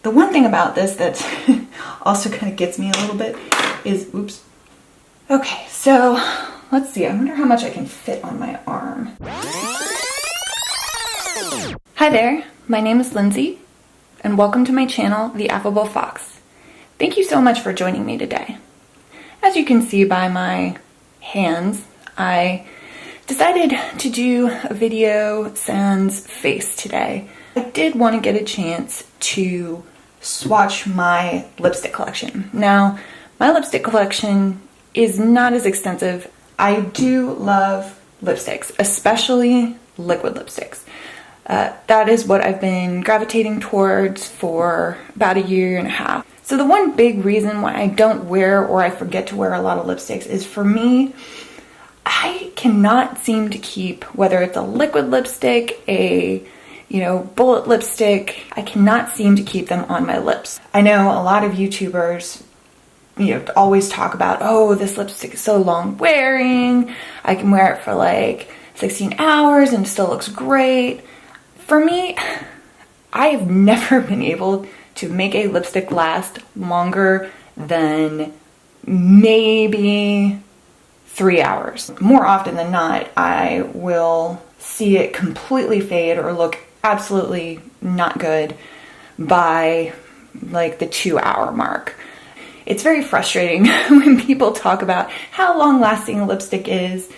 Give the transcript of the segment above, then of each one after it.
The one thing about this that also kind of gets me a little bit is, oops. Okay, so let's see. I wonder how much I can fit on my arm. Hi there, my name is Lindsay, and welcome to my channel, The Affable Fox. Thank you so much for joining me today. As you can see by my hands, I decided to do a video sans face today. I did want to get a chance to swatch my lipstick collection. Now, my lipstick collection is not as extensive. I do love lipsticks, especially liquid lipsticks. That is what I've been gravitating towards for about a year and a half. So the one big reason why I don't wear or I forget to wear a lot of lipsticks is, for me, I cannot seem to keep, whether it's a liquid lipstick, a bullet lipstick, I cannot seem to keep them on my lips. I know a lot of YouTubers, always talk about, oh, this lipstick is so long wearing, I can wear it for like 16 hours and it still looks great. For me, I have never been able to make a lipstick last longer than maybe 3 hours. More often than not, I will see it completely fade or look absolutely not good by like the 2-hour mark. It's very frustrating when people talk about how long lasting a lipstick is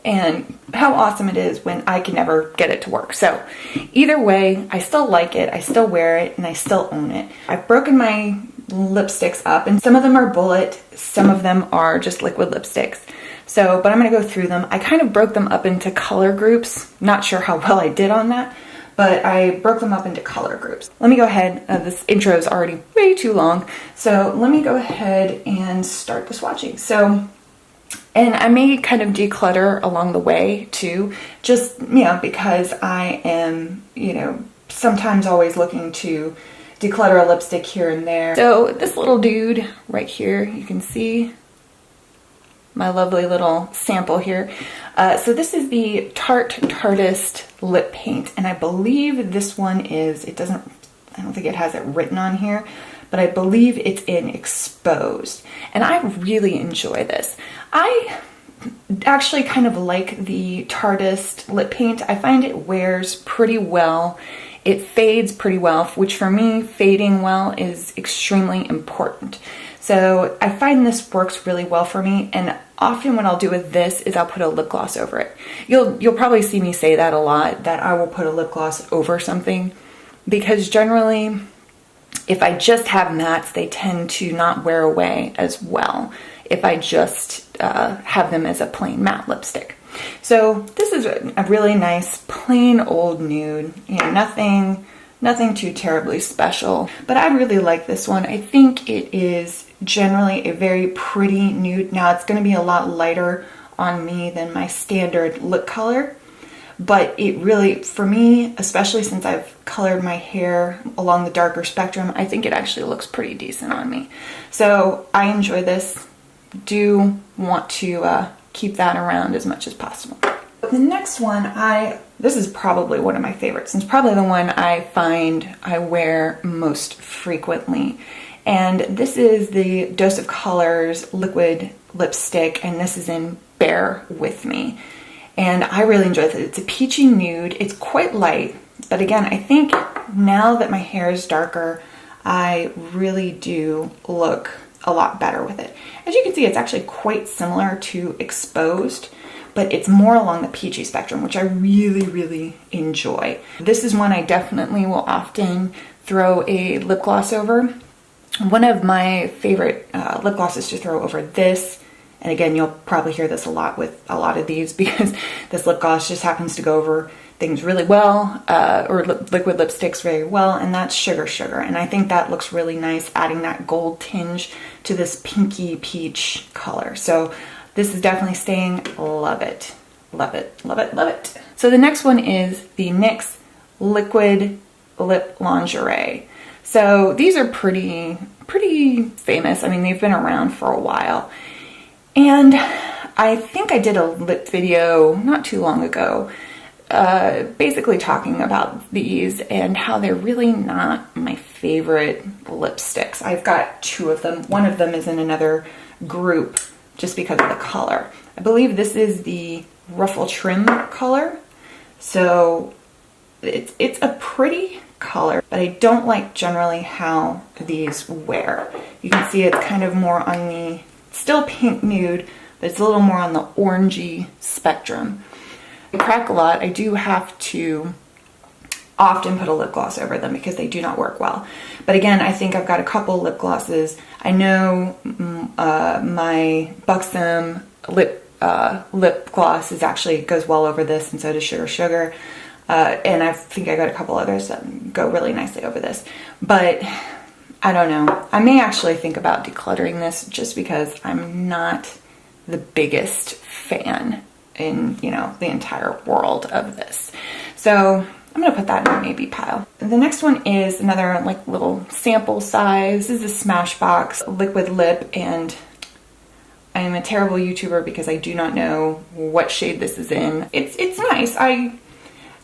and how awesome it is when I can never get it to work. So either way, I still like it, I still wear it, and I still own it. I've broken my lipsticks up, and some of them are bullet, some of them are just liquid lipsticks. But I'm gonna go through them. I kind of broke them up into color groups. Not sure how well I did on that, but I broke them up into color groups. Let me go ahead, this intro is already way too long, so let me go ahead and start the swatching. And I may kind of declutter along the way too, just, because I am, sometimes always looking to declutter a lipstick here and there. So this little dude right here, you can see my lovely little sample here. So this is the Tarteist lip paint, and I believe this one is, I don't think it has it written on here, but I believe it's in Exposed, and I really enjoy this. I actually kind of like the Tarteist lip paint. I find it wears pretty well. It fades pretty well, which for me, fading well is extremely important. So I find this works really well for me, and often what I'll do with this is I'll put a lip gloss over it. You'll probably see me say that a lot, that I will put a lip gloss over something, because generally, if I just have mattes, they tend to not wear away as well if I just have them as a plain matte lipstick. So this is a really nice plain old nude, nothing too terribly special, but I really like this one. I think it is generally a very pretty nude. Now it's going to be a lot lighter on me than my standard lip color, but it really, for me, especially since I've colored my hair along the darker spectrum, I think it actually looks pretty decent on me. So I enjoy this. Do want to keep that around as much as possible. The next one, this is probably one of my favorites, and it's probably the one I find I wear most frequently. And this is the Dose of Colors liquid lipstick, and this is in Bear With Me. And I really enjoy this. It's a peachy nude. It's quite light, but again, I think now that my hair is darker, I really do look a lot better with it. As you can see, it's actually quite similar to Exposed, but it's more along the peachy spectrum, which I really, really enjoy. This is one I definitely will often throw a lip gloss over. One of my favorite lip glosses to throw over this, and again, you'll probably hear this a lot with a lot of these because this lip gloss just happens to go over things really well, or liquid lipsticks very well, and that's Sugar Sugar. And I think that looks really nice, adding that gold tinge to this pinky peach color. So this is definitely staying. Love it. Love it, love it, love it. So the next one is the NYX Liquid Lip Lingerie. So these are pretty famous. I mean, they've been around for a while. And I think I did a lip video not too long ago basically talking about these and how they're really not my favorite lipsticks. I've got two of them. One of them is in another group just because of the color. I believe this is the Ruffle trim color. So it's a pretty color, but I don't like generally how these wear. You can see it's kind of more on the, still pink nude, but it's a little more on the orangey spectrum. They crack a lot. I do have to often put a lip gloss over them because they do not work well. But again, I think I've got a couple lip glosses. I know my Buxom lip gloss goes well over this, and so does Sugar Sugar. And I think I got a couple others that go really nicely over this. But I don't know. I may actually think about decluttering this just because I'm not the biggest fan in, you know, the entire world of this. So I'm gonna put that in my maybe pile. The next one is another like little sample size. This is a Smashbox liquid lip, and I am a terrible YouTuber because I do not know what shade this is in. It's nice. I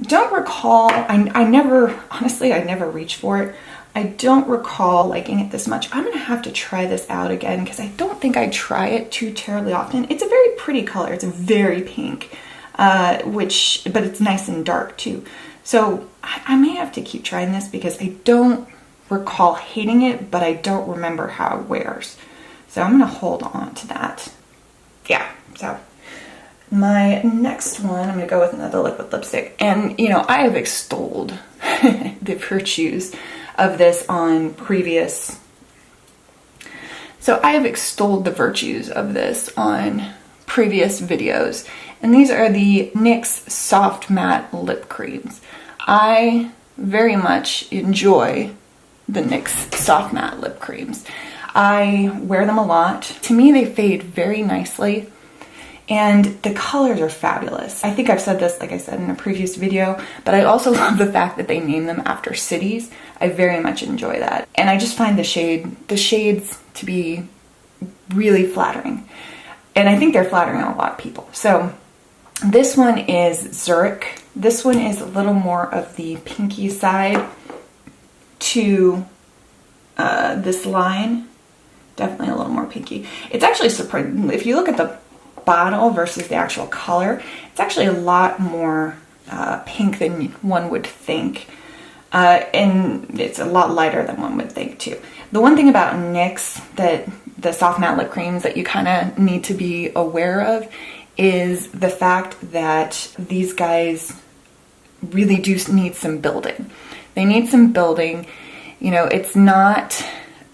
don't recall, I never reach for it. I don't recall liking it this much. I'm gonna have to try this out again because I don't think I try it too terribly often. It's a very pretty color. It's a very pink, but it's nice and dark too. So I may have to keep trying this because I don't recall hating it, but I don't remember how it wears. So I'm gonna hold on to that. Yeah, so my next one, I'm gonna go with another liquid lipstick. And you know, I have extolled the virtues of this on previous, videos. And these are the NYX Soft Matte Lip Creams. I very much enjoy the NYX Soft Matte Lip Creams. I wear them a lot. To me, they fade very nicely, and the colors are fabulous. I think I've said this, like I said in a previous video, but I also love the fact that they name them after cities. I very much enjoy that. And I just find the shades to be really flattering. And I think they're flattering on a lot of people. So this one is Zurich. This one is a little more of the pinky side to this line. Definitely a little more pinky. It's actually surprising. If you look at the bottle versus the actual color, it's actually a lot more pink than one would think. And it's a lot lighter than one would think too. The one thing about NYX, that the soft matte lip creams that you kind of need to be aware of, is the fact that these guys really do need some building. They need some building. You know, it's not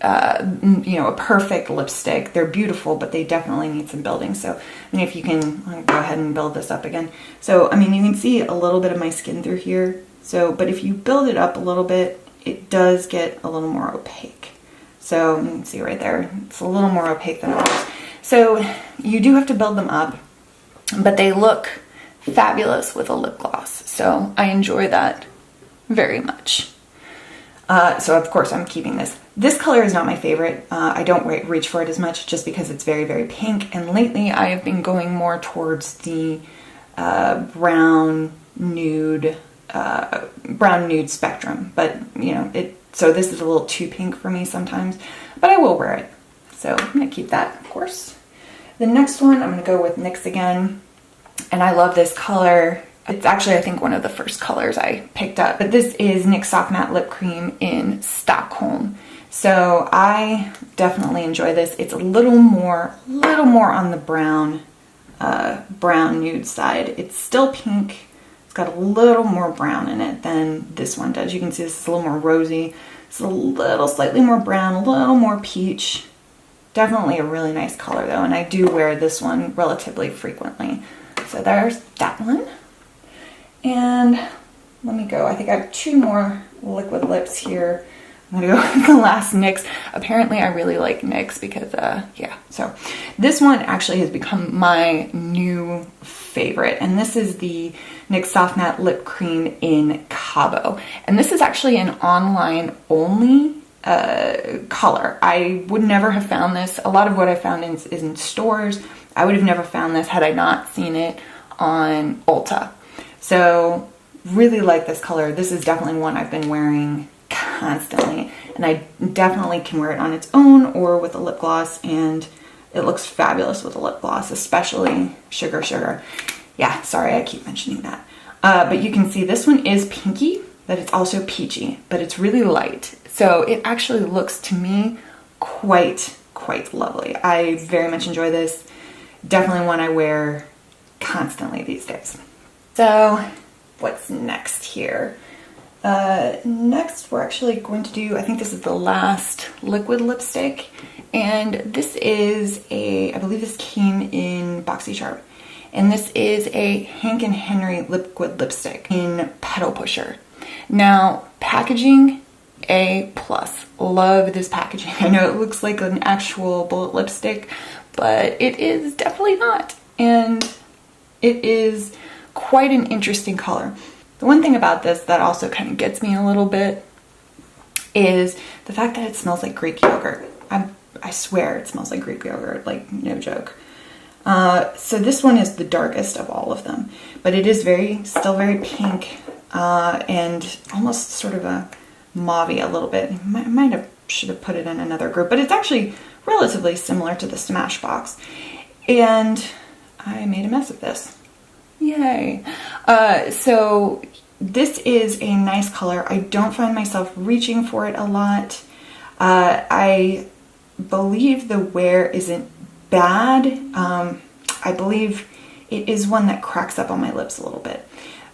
you know, a perfect lipstick. They're beautiful, but they definitely need some building. So, I mean, if you can, I'll go ahead and build this up again. So, I mean, you can see a little bit of my skin through here. So, but if you build it up a little bit, it does get a little more opaque. So, you can see right there, it's a little more opaque than it was. So, you do have to build them up, but they look fabulous with a lip gloss. So, I enjoy that very much. So of course I'm keeping this. This color is not my favorite. I don't reach for it as much just because it's very, very pink. And lately I have been going more towards the brown nude spectrum. But you know, so this is a little too pink for me sometimes, but I will wear it. So I'm gonna keep that, of course. The next one, I'm gonna go with NYX again. And I love this color. It's actually, I think, one of the first colors I picked up. But this is NYX Soft Matte Lip Cream in Stockholm. So I definitely enjoy this. It's a little more on the brown nude side. It's still pink. It's got a little more brown in it than this one does. You can see this is a little more rosy. It's a little slightly more brown, a little more peach. Definitely a really nice color though, and I do wear this one relatively frequently. So there's that one. And let me go. I think I have two more liquid lips here. I'm gonna go with the last NYX. Apparently I really like NYX because, yeah. So this one actually has become my new favorite. And this is the NYX Soft Matte Lip Cream in Cabo. And this is actually an online only color. I would never have found this. A lot of what I found is in stores. I would have never found this had I not seen it on Ulta. So really like this color. This is definitely one I've been wearing constantly, and I definitely can wear it on its own or with a lip gloss, and it looks fabulous with a lip gloss, especially Sugar Sugar. Yeah, sorry, I keep mentioning that. But you can see this one is pinky, but it's also peachy, but it's really light. So it actually looks to me quite lovely. I very much enjoy this. Definitely one I wear constantly these days. So what's next here? Next we're actually going to do, I think this is the last liquid lipstick, and this is I believe this came in BoxyCharm, and this is a Hank and Henry liquid lipstick in Petal Pusher. Now, packaging A+. Love this packaging. I know it looks like an actual bullet lipstick, but it is definitely not, and it is quite an interesting color. The one thing about this that also kind of gets me a little bit is the fact that it smells like Greek yogurt. I swear it smells like Greek yogurt, like no joke. So this one is the darkest of all of them, but it is still very pink, and almost sort of a mauve-y a little bit. I should have put it in another group, but it's actually relatively similar to the Smashbox. And I made a mess of this. Yay. So this is a nice color. I don't find myself reaching for it a lot. I believe the wear isn't bad. I believe it is one that cracks up on my lips a little bit,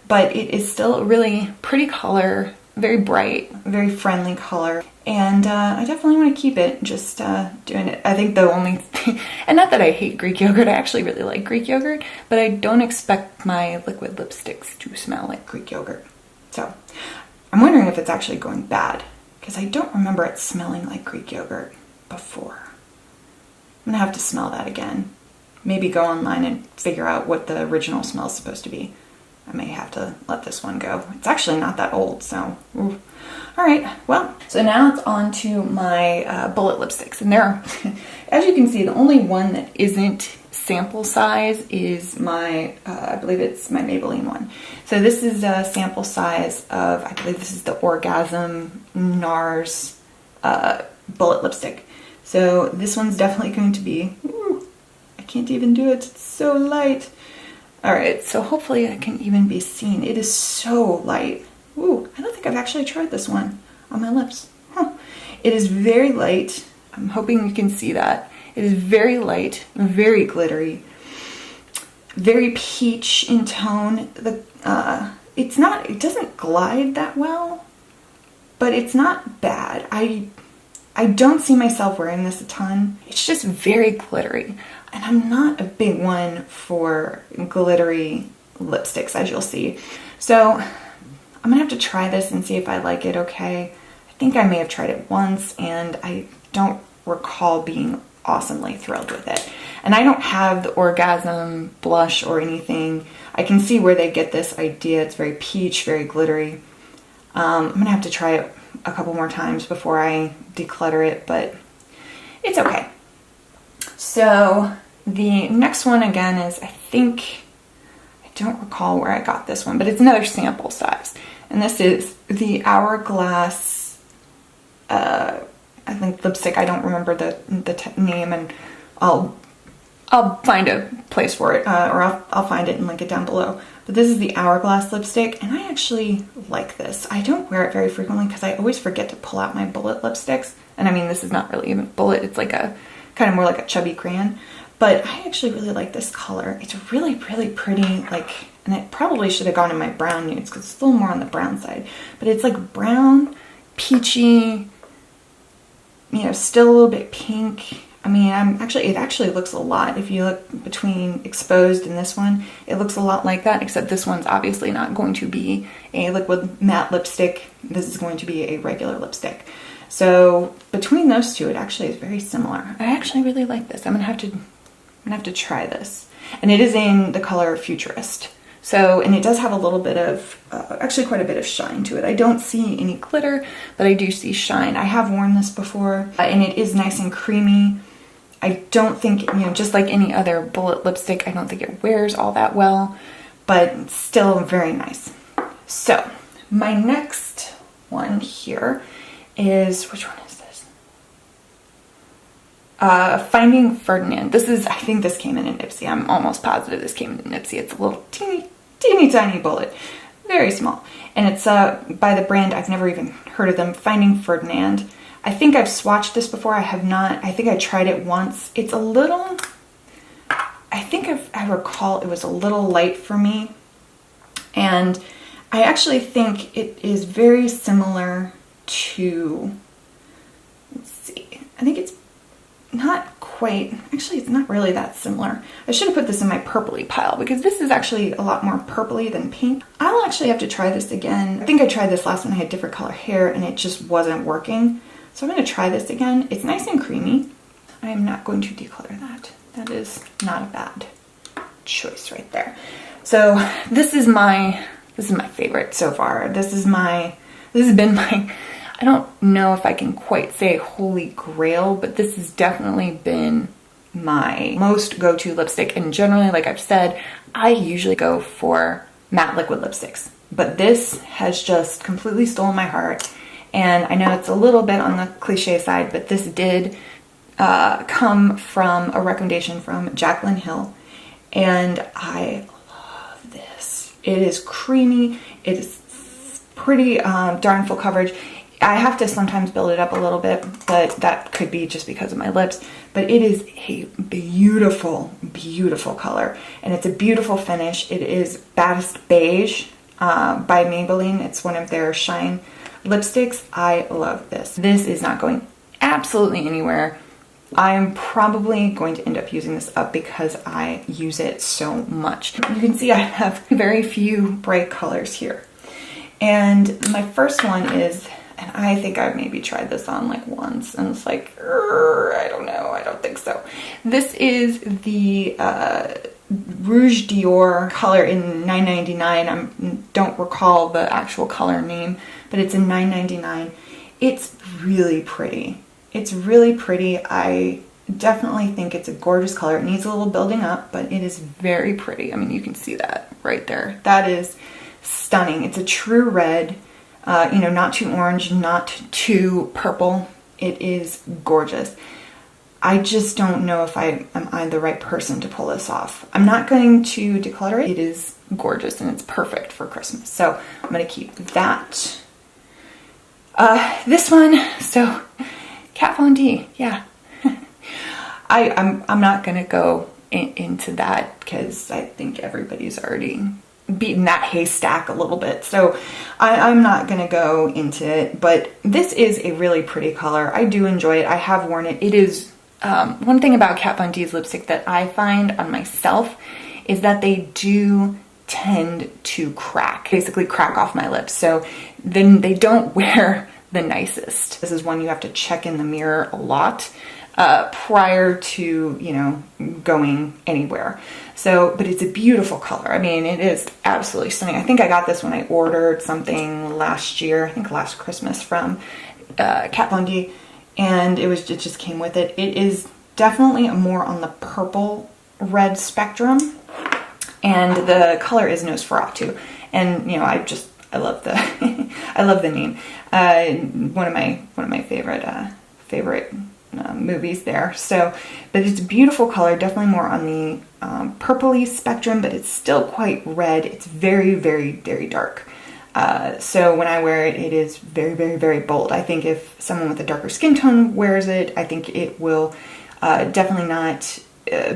but it is still a really pretty color, very bright, very friendly color, and I definitely want to keep it, just doing it. I think the only thing, and not that I hate Greek yogurt, I actually really like Greek yogurt, but I don't expect my liquid lipsticks to smell like Greek yogurt. So I'm wondering if it's actually going bad, because I don't remember it smelling like Greek yogurt before. I'm gonna have to smell that again. Maybe go online and figure out what the original smell is supposed to be. I may have to let this one go. It's actually not that old, so. Ooh. All right, well, so now it's on to my bullet lipsticks. And there are, as you can see, the only one that isn't sample size is my, I believe it's my Maybelline one. So this is a sample size of, I believe this is the Orgasm NARS bullet lipstick. So this one's definitely going to be, ooh, I can't even do it, it's so light. All right, so hopefully it can even be seen. It is so light. Ooh, I don't think I've actually tried this one on my lips. Huh. It is very light. I'm hoping you can see that. It is very light, very glittery, very peach in tone. It doesn't glide that well, but it's not bad. I don't see myself wearing this a ton. It's just very glittery. And I'm not a big one for glittery lipsticks, as you'll see. So I'm gonna have to try this and see if I like it okay. I think I may have tried it once, and I don't recall being awesomely thrilled with it. And I don't have the Orgasm blush or anything. I can see where they get this idea. It's very peach, very glittery. I'm gonna have to try it a couple more times before I declutter it, but it's okay. So the next one again is, I don't recall where I got this one, but it's another sample size. And this is the Hourglass, I think lipstick. I don't remember the name, and I'll find a place for it, or I'll find it and link it down below. But this is the Hourglass lipstick, and I actually like this. I don't wear it very frequently because I always forget to pull out my bullet lipsticks. And I mean, this is not really even bullet. It's like a kind of more like a chubby crayon. But I actually really like this color. It's really, really pretty, like, and it probably should have gone in my brown nudes because it's a little more on the brown side. But it's like brown, peachy, you know, still a little bit pink. I mean, it actually looks a lot. If you look between Exposed and this one, it looks a lot like that, except this one's obviously not going to be a liquid matte lipstick. This is going to be a regular lipstick. So between those two, it actually is very similar. I actually really like this. I'm gonna have to try this. And it is in the color Futurist. So, and it does have a little bit of, actually quite a bit of shine to it. I don't see any glitter, but I do see shine. I have worn this before, and it is nice and creamy. I don't think, you know, just like any other bullet lipstick, I don't think it wears all that well, but still very nice. So my next one here is, which one is this? Finding Ferdinand. This is, I think this came in a Nipsey. I'm almost positive this came in a Nipsey. It's a little teeny tiny bullet. Very small. And it's by the brand, I've never even heard of them, Finding Ferdinand. I think I've swatched this before. I have not. I think I tried it once. It's a little, I think I recall it was a little light for me. And I actually think it is very similar to, let's see, I think it's not quite, actually it's not really that similar. I should have put this in my purpley pile because this is actually a lot more purpley than pink. I'll actually have to try this again. I think I tried this last when I had different color hair and it just wasn't working. So I'm going to try this again. It's nice and creamy. I am not going to declutter that. That is not a bad choice right there. So this is my favorite so far. This has been my, I don't know if I can quite say holy grail, but this has definitely been my most go-to lipstick. And generally, like I've said, I usually go for matte liquid lipsticks, but this has just completely stolen my heart. And I know it's a little bit on the cliche side, but this did come from a recommendation from Jaclyn Hill, and I love this. It is creamy. It is pretty darn full coverage. I have to sometimes build it up a little bit, but that could be just because of my lips. But it is a beautiful, beautiful color, and it's a beautiful finish. It is Baddest Beige by Maybelline. It's one of their Shine lipsticks. I love this. This is not going absolutely anywhere. I'm probably going to end up using this up because I use it so much. You can see I have very few bright colors here. And my first one is, and I think I've maybe tried this on like once and it's like, I don't know, I don't think so. This is the Rouge Dior color in $9.99. I don't recall the actual color name, but it's in $9.99. It's really pretty. It's really pretty. I definitely think it's a gorgeous color. It needs a little building up, but it is very pretty. I mean, you can see that right there. That is stunning. It's a true red, not too orange, not too purple. It is gorgeous. I just don't know if I'm the right person to pull this off. I'm not going to declutter it. It is gorgeous and it's perfect for Christmas. So I'm going to keep that. This one, so Kat Von D, yeah. I'm not going to go into that because I think everybody's already beaten that haystack a little bit. So I'm not going to go into it, but this is a really pretty color. I do enjoy it. I have worn it. It is one thing about Kat Von D's lipstick that I find on myself is that they do tend to crack, basically crack off my lips. So then they don't wear the nicest. This is one you have to check in the mirror a lot prior to, going anywhere. So, but it's a beautiful color. I mean, it is absolutely stunning. I think I got this when I ordered something last year, I think last Christmas from Kat Von D, and it just came with it. It is definitely more on the purple red spectrum, and the color is Nosferatu. And I love the I love the name. One of my favorite movies there. So, but it's a beautiful color, definitely more on the purpley spectrum, but it's still quite red. It's very, very, very dark. So when I wear it, it is very, very, very bold. I think if someone with a darker skin tone wears it, I think it will definitely not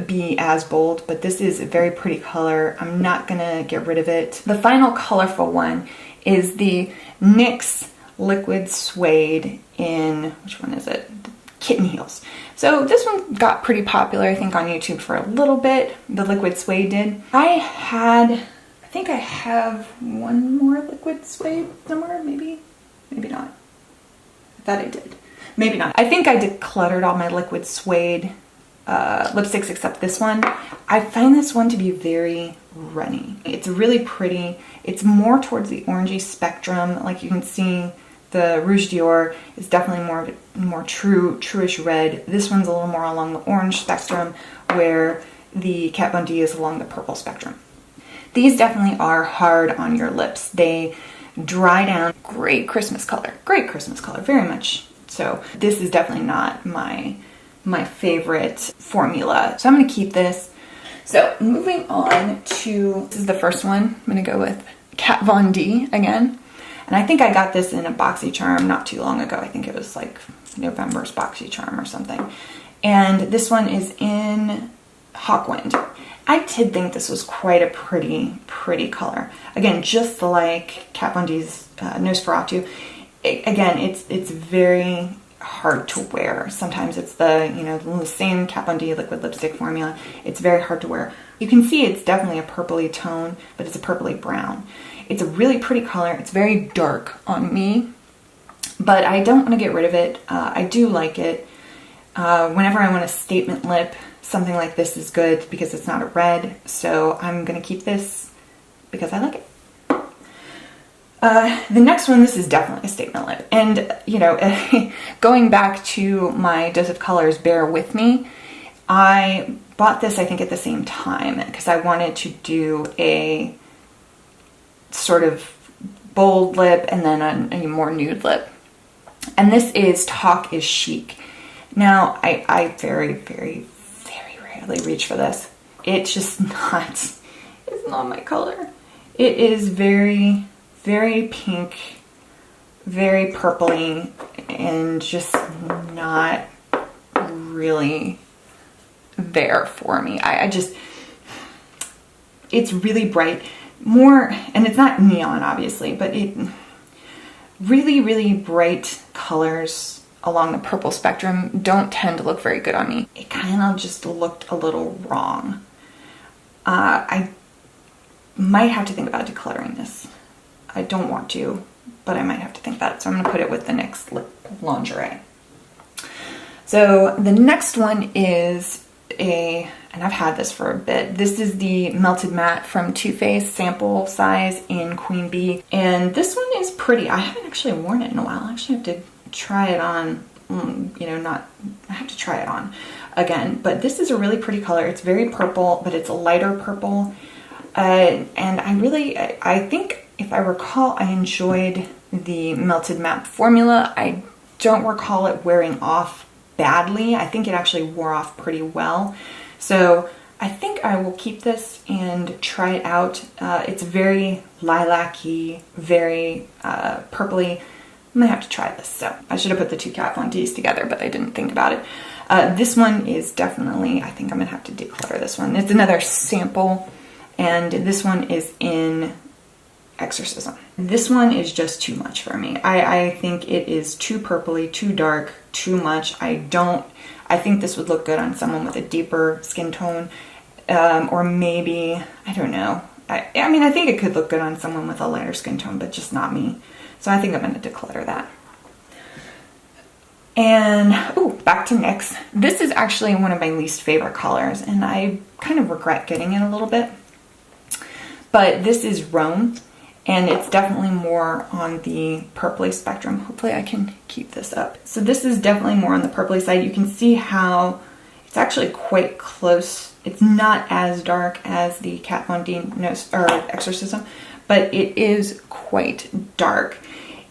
be as bold, but this is a very pretty color. I'm not gonna get rid of it. The final colorful one is the NYX Liquid Suede in, which one is it? Kitten Heels. So this one got pretty popular, I think, on YouTube for a little bit. The Liquid Suede did. I think I have one more Liquid Suede somewhere, maybe not. I thought I did. Maybe not. I think I decluttered all my Liquid Suede lipsticks except this one. I find this one to be very runny. It's really pretty. It's more towards the orangey spectrum. Like you can see, the Rouge Dior is definitely more truish red. This one's a little more along the orange spectrum, where the Kat Von D is along the purple spectrum. These definitely are hard on your lips. They dry down. Great Christmas color, very much so. This is definitely not my favorite formula, so I'm going to keep this. So moving on to, this is the first one. I'm going to go with Kat Von D again. And I think I got this in a BoxyCharm not too long ago. I think it was like November's BoxyCharm or something. And this one is in Hawkwind. I did think this was quite a pretty color. Again, just like Kat Von D's Nosferatu. Again, it's very hard to wear. Sometimes it's the same Kat Von D liquid lipstick formula. It's very hard to wear. You can see it's definitely a purpley tone, but it's a purpley brown. It's a really pretty color. It's very dark on me, but I don't want to get rid of it. I do like it. Whenever I want a statement lip, something like this is good because it's not a red. So I'm going to keep this because I like it. The next one, this is definitely a statement lip. And, going back to my Dose of Colors, bear with me. I bought this, I think, at the same time because I wanted to do a sort of bold lip and then a more nude lip. And this is Talk is Chic. Now, I very, very, very rarely reach for this. It's just it's not my color. It is very, very pink, very purpley, and just not really there for me. It's really bright. And it's not neon, obviously, but it really, really bright colors along the purple spectrum don't tend to look very good on me. It kind of just looked a little wrong. I might have to think about decluttering this. I don't want to, but I might have to think about it. So I'm going to put it with the next lip lingerie. So the next one is and I've had this for a bit. This is the Melted Matte from Too Faced, sample size in Queen Bee. And this one is pretty. I haven't actually worn it in a while. I actually have to try it on, I have to try it on again. But this is a really pretty color. It's very purple, but it's a lighter purple. And I think if I recall, I enjoyed the Melted Matte formula. I don't recall it wearing off badly. I think it actually wore off pretty well. So I think I will keep this and try it out. It's very lilac-y, very purpley. I'm gonna have to try this. So I should have put the two Kat Von D's together, but I didn't think about it. This one is definitely, I think I'm gonna have to declutter this one. It's another sample, and this one is in Exorcism. This one is just too much for me. I think it is too purpley, too dark, too much. I think this would look good on someone with a deeper skin tone, or maybe, I don't know. I think it could look good on someone with a lighter skin tone, but just not me. So I think I'm going to declutter that. And, back to NYX. This is actually one of my least favorite colors, and I kind of regret getting it a little bit. But this is Rome, and it's definitely more on the purpley spectrum. Hopefully I can keep this up. So this is definitely more on the purpley side. You can see how it's actually quite close. It's not as dark as the Kat Von D Exorcism, but it is quite dark.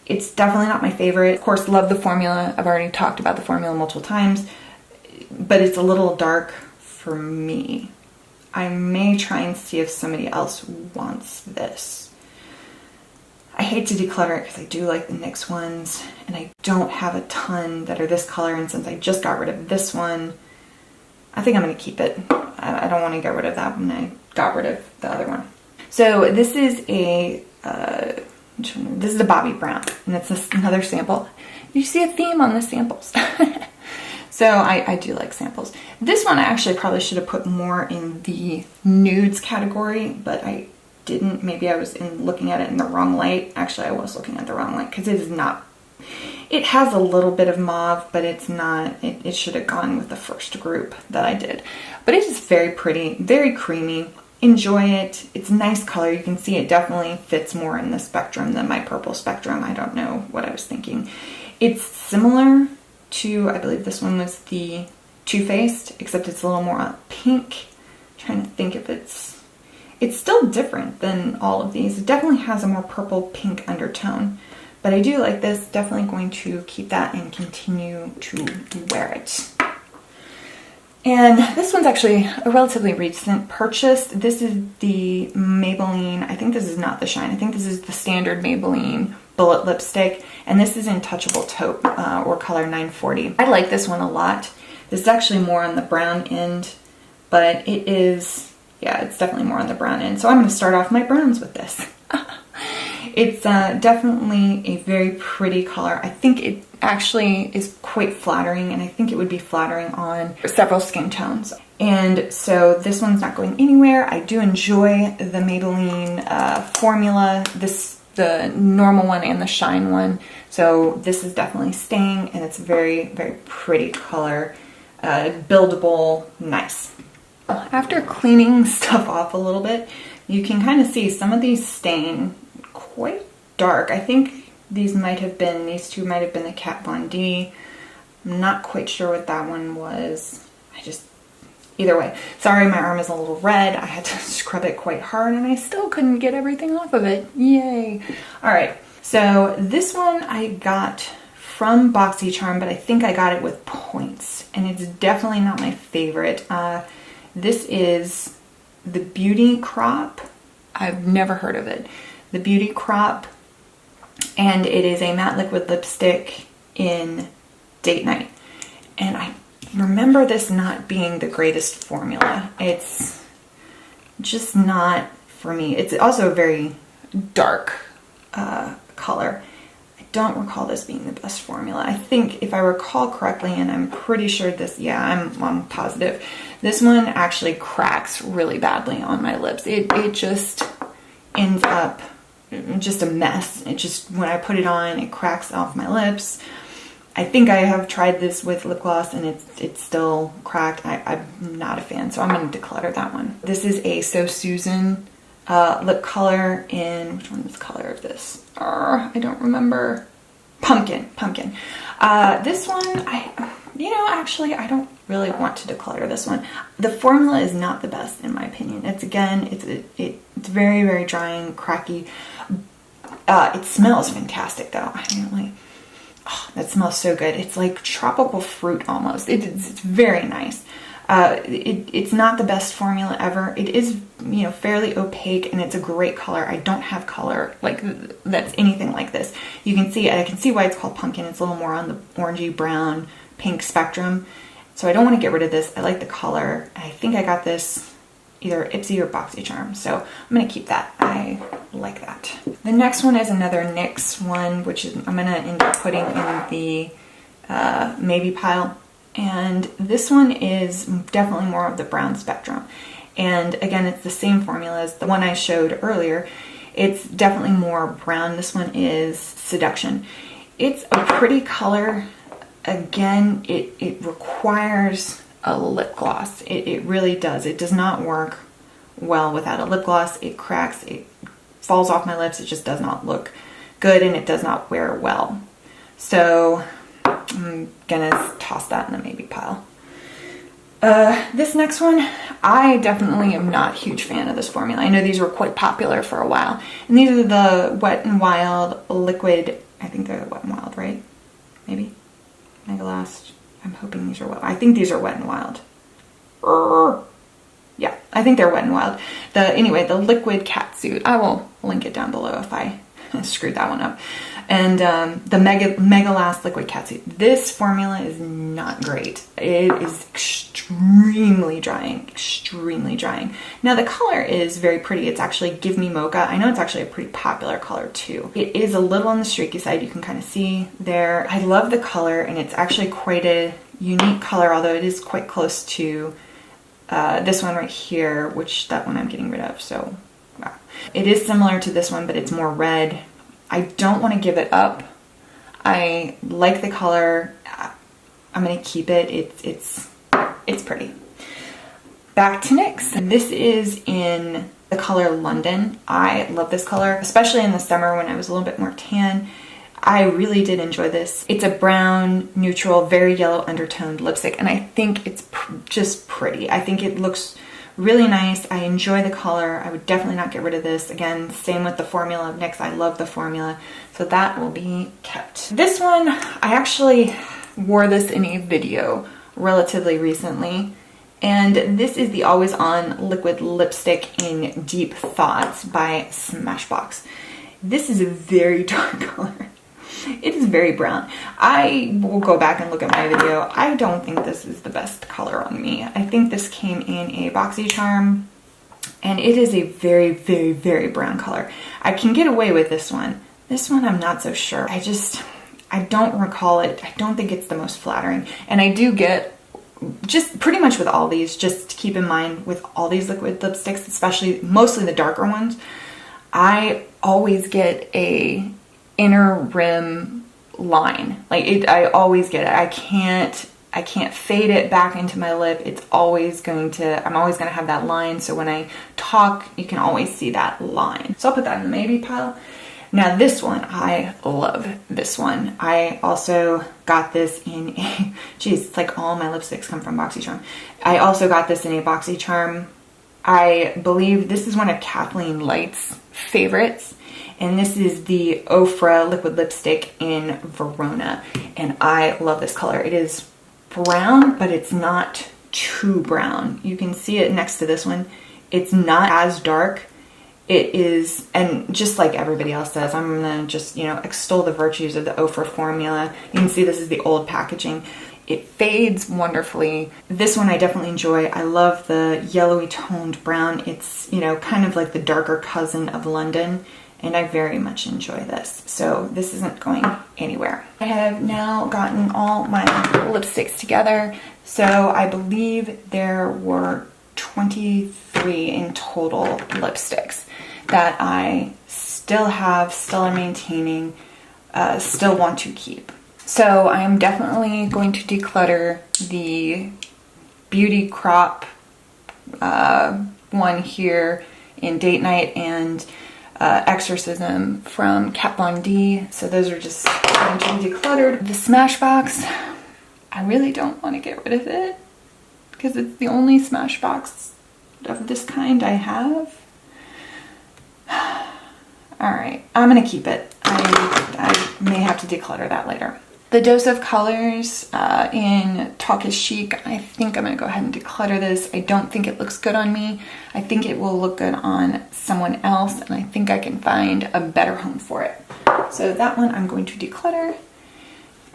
It's definitely not my favorite. Of course, love the formula. I've already talked about the formula multiple times, but it's a little dark for me. I may try and see if somebody else wants this. I hate to declutter it because I do like the NYX ones, and I don't have a ton that are this color, and since I just got rid of this one, I think I'm going to keep it. I don't want to get rid of that one. I got rid of the other one. So this is a Bobbi Brown, and it's another sample. You see a theme on the samples. So I do like samples. This one I actually probably should have put more in the nudes category, but I didn't. Maybe I was looking at it in the wrong light. Actually, I was looking at the wrong light because it is not. It has a little bit of mauve, but it's not. It should have gone with the first group that I did. But it is very pretty, very creamy. Enjoy it. It's a nice color. You can see it definitely fits more in the spectrum than my purple spectrum. I don't know what I was thinking. It's similar to, I believe this one was the Too Faced, except it's a little more pink. I'm trying to think if It's still different than all of these. It definitely has a more purple pink undertone, but I do like this. Definitely going to keep that and continue to wear it. And this one's actually a relatively recent purchase. This is the Maybelline, I think this is not the Shine, I think this is the standard Maybelline Bullet Lipstick, and this is in Touchable Taupe, or color 940. I like this one a lot. This is actually more on the brown end, but it is, yeah, it's definitely more on the brown end. So I'm going to start off my browns with this. It's definitely a very pretty color. I think it actually is quite flattering, and I think it would be flattering on several skin tones. And so this one's not going anywhere. I do enjoy the Maybelline formula, the normal one and the Shine one. So this is definitely staying, and it's a very, very pretty color. Buildable, nice. After cleaning stuff off a little bit, you can kind of see some of these stain quite dark. I think these two might have been the Kat Von D. I'm not quite sure what that one was. Either way, sorry, my arm is a little red. I had to scrub it quite hard and I still couldn't get everything off of it. Yay. All right, so this one I got from BoxyCharm, but I think I got it with points, and it's definitely not my favorite. This is the Beauty Crop. I've never heard of it. The Beauty Crop, and it is a matte liquid lipstick in Date Night. And I remember this not being the greatest formula. It's just not for me. It's also a very dark color. I don't recall this being the best formula. I think if I recall correctly, and I'm pretty sure this, yeah, I'm positive, this one actually cracks really badly on my lips. It just ends up just a mess. It just, when I put it on, it cracks off my lips. I think I have tried this with lip gloss and it's still cracked. I'm not a fan, so I'm going to declutter that one. This is a So Susan lip color in, which one is the color of this? I don't remember. Pumpkin. This one, actually, I don't really want to declutter this one. The formula is not the best in my opinion. It's very, very drying, cracky. It smells fantastic though. That smells so good. It's like tropical fruit almost. It's very nice. It's not the best formula ever. It is, fairly opaque, and it's a great color. I don't have color like that's anything like this. You can see, I can see why it's called pumpkin. It's a little more on the orangey brown pink spectrum. So I don't want to get rid of this. I like the color. I think I got this either Ipsy or BoxyCharm, so I'm going to keep that. I like that. The next one is another NYX one, which is I'm going to end up putting in the maybe pile. And this one is definitely more of the brown spectrum. And again, it's the same formula as the one I showed earlier. It's definitely more brown. This one is Seduction. It's a pretty color. Again, it requires a lip gloss. It really does. It does not work well without a lip gloss. It cracks, it falls off my lips. It just does not look good, and it does not wear well. So I'm gonna toss that in the maybe pile. This next one, I definitely am not a huge fan of this formula. I know these were quite popular for a while. And these are the Wet n Wild liquid, I think they're Wet n Wild, right? Maybe? Mega Last. I'm hoping these are Wet. I think these are Wet n Wild. Yeah, I think they're Wet n Wild. Anyway, the liquid catsuit. I will link it down below if I screwed that one up. And the Mega Last liquid catsuit. This formula is not great. It is extremely drying, extremely drying. Now the color is very pretty. It's actually Give Me Mocha. I know it's actually a pretty popular color too. It is a little on the streaky side. You can kind of see there. I love the color, and it's actually quite a unique color, although it is quite close to this one right here, which that one I'm getting rid of. So wow. It is similar to this one, but it's more red. I don't want to give it up. I like the color. I'm gonna keep it. It's pretty. Back to NYX. This is in the color London. I love this color, especially in the summer when I was a little bit more tan. I really did enjoy this. It's a brown, neutral, very yellow undertoned lipstick, and I think it's just pretty. I think it looks Really nice. I enjoy the color. I would definitely not get rid of this. Again, same with the formula of NYX. I love the formula. So that will be kept. This one, I actually wore this in a video relatively recently. And this is the Always On Liquid Lipstick in Deep Thoughts by Smashbox. This is a very dark color. It is very brown. I will go back and look at my video. I don't think this is the best color on me. I think this came in a BoxyCharm, and it is a very, very, very brown color. I can get away with this one. This one I'm not so sure. I don't recall it. I don't think it's the most flattering. And I do get, just pretty much with all these, just to keep in mind with all these liquid lipsticks, especially mostly the darker ones, I always get a inner rim line. Like I always get it. I can't fade it back into my lip. I'm always going to have that line. So when I talk, you can always see that line. So I'll put that in the maybe pile. Now this one, I love this one. I also got this in a, geez, it's like all my lipsticks come from BoxyCharm. I also got this in a BoxyCharm. I believe this is one of Kathleen Light's favorites. And this is the Ofra liquid lipstick in Verona. And I love this color. It is brown, but it's not too brown. You can see it next to this one. It's not as dark. It is, and just like everybody else says, I'm gonna just, extol the virtues of the Ofra formula. You can see this is the old packaging. It fades wonderfully. This one I definitely enjoy. I love the yellowy toned brown. It's, kind of like the darker cousin of London. And I very much enjoy this. So this isn't going anywhere. I have now gotten all my lipsticks together. So I believe there were 23 in total lipsticks that I still have, still am maintaining, still want to keep. So I am definitely going to declutter the Beauty Crop one here in Date Night and Exorcism from Kat Von D. So those are just going to be decluttered. The Smashbox, I really don't want to get rid of it because it's the only Smashbox of this kind I have. Alright, I'm going to keep it. I may have to declutter that later. The Dose of Colors in Talk is Chic, I think I'm going to go ahead and declutter this. I don't think it looks good on me. I think it will look good on someone else, and I think I can find a better home for it. So that one I'm going to declutter.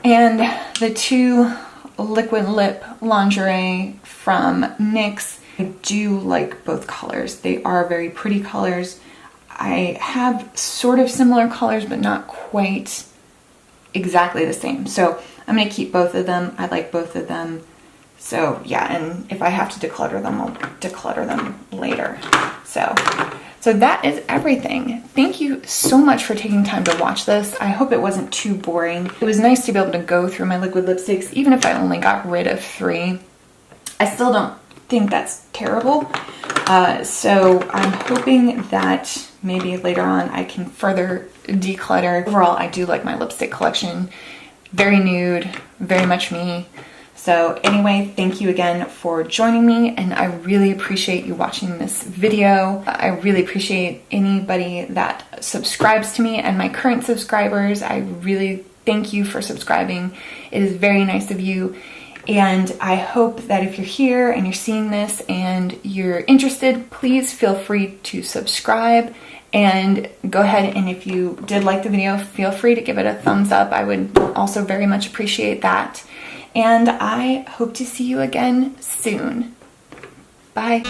And the two Liquid Lip Lingerie from NYX, I do like both colors. They are very pretty colors. I have sort of similar colors, but not quite exactly the same. So I'm going to keep both of them. I like both of them. So yeah, and if I have to declutter them, I'll declutter them later. So that is everything. Thank you so much for taking time to watch this. I hope it wasn't too boring. It was nice to be able to go through my liquid lipsticks, even if I only got rid of 3. I still don't think that's terrible. So I'm hoping that maybe later on I can further declutter. Overall, I do like my lipstick collection. Very nude, very much me. So anyway, thank you again for joining me, and I really appreciate you watching this video. I really appreciate anybody that subscribes to me, and my current subscribers. I really thank you for subscribing. It is very nice of you. And I hope that if you're here and you're seeing this and you're interested, please feel free to subscribe and go ahead, and if you did like the video, feel free to give it a thumbs up. I would also very much appreciate that. And I hope to see you again soon. Bye.